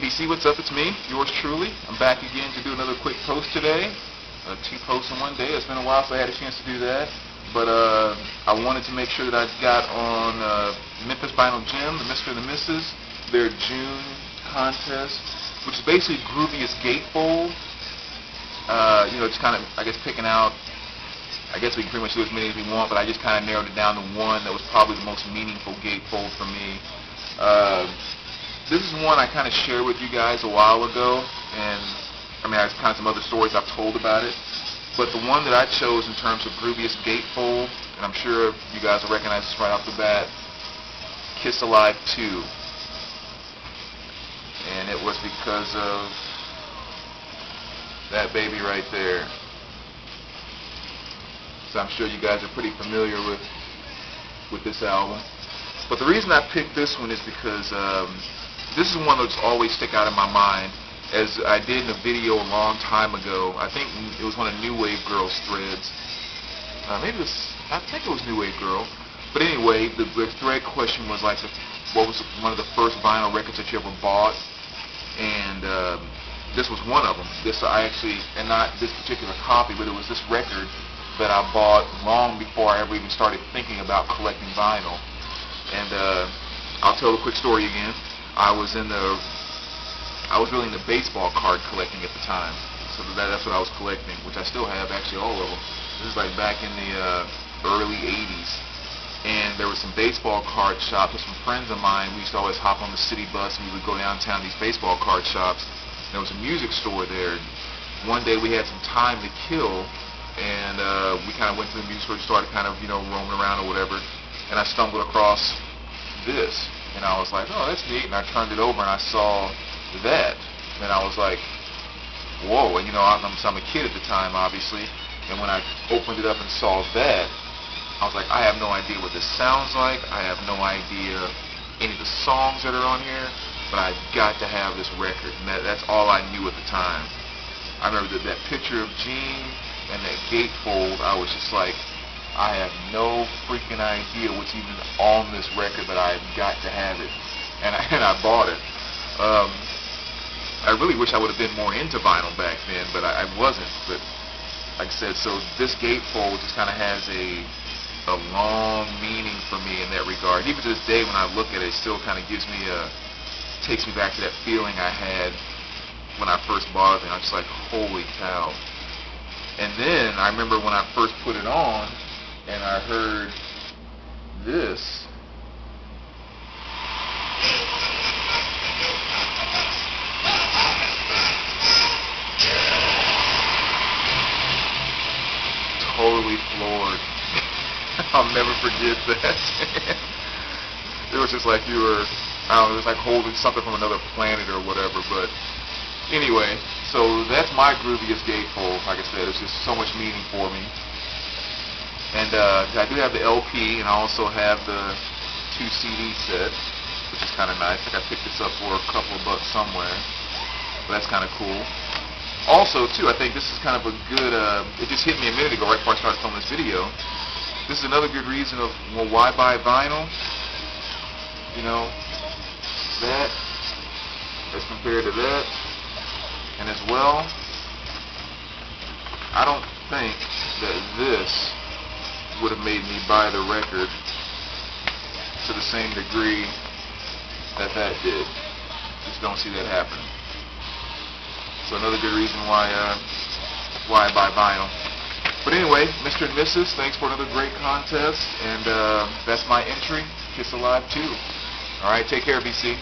BC, what's up? It's me, yours truly. I'm back again to do another quick post today. 2 posts in one day. It's been a while, so I had a chance to do that. But I wanted to make sure that I got on Memphis Vinyl Gym, the Mr. and the Mrs., their June contest, which is basically Grooviest Gatefold. Just kind of, I guess, picking out, I guess we can pretty much do as many as we want, but I just kind of narrowed it down to one that was probably the most meaningful gatefold for me. This is one I kind of shared with you guys a while ago, and I mean, there's kind of some other stories I've told about it, but the one that I chose in terms of Grooviest Gatefold, and I'm sure you guys will recognize this right off the bat, Kiss Alive 2. And it was because of that baby right there. So I'm sure you guys are pretty familiar with this album. But the reason I picked this one is because this is one that's always stick out in my mind. As I did in a video a long time ago, I think it was one of New Wave Girl's threads. I think it was New Wave Girl. But anyway, the thread question was like, what was one of the first vinyl records that you ever bought? And this was one of them. And not this particular copy, but it was this record that I bought long before I ever even started thinking about collecting vinyl. And I'll tell a quick story again. I was really into baseball card collecting at the time, so that's what I was collecting, which I still have, actually, all of them. This is like back in the early 80s, and there were some baseball card shops with some friends of mine. We used to always hop on the city bus and we would go downtown to these baseball card shops. And there was a music store there. One day we had some time to kill, and we kind of went to the music store and started kind of, roaming around or whatever, and I stumbled across this, and I was like, oh, that's neat, and I turned it over and I saw that, and I was like, whoa. And I'm a kid at the time, obviously, and when I opened it up and saw that, I was like, I have no idea what this sounds like, I have no idea any of the songs that are on here, but I've got to have this record, and that's all I knew at the time. I remember that picture of Gene and that gatefold. I was just like, I have no freaking idea what's even on this record, but I've got to have it, and I bought it. I really wish I would have been more into vinyl back then, but I wasn't. But like I said, so this gatefold just kind of has a long meaning for me in that regard. Even to this day, when I look at it, it still kind of takes me back to that feeling I had when I first bought it, and I was just like, holy cow. And then I remember when I first put it on, and I heard this. Totally floored. I'll never forget that. It was just like it was like holding something from another planet or whatever. But anyway, so that's my Grooviest Gatefold. Like I said, it's just so much meaning for me. And I do have the LP, and I also have the 2 CD set, which is kind of nice. I think I picked this up for a couple of bucks somewhere. But that's kind of cool. Also, too, I think this is kind of a good, it just hit me a minute ago right before I started filming this video. This is another good reason of, well, why buy vinyl? That as compared to that. And as well, I don't think that this would have made me buy the record to the same degree that did. Just don't see that happening. So another good reason why I buy vinyl. But anyway, Mr. and Mrs., thanks for another great contest, and that's my entry, Kiss Alive 2. Alright, take care, BC.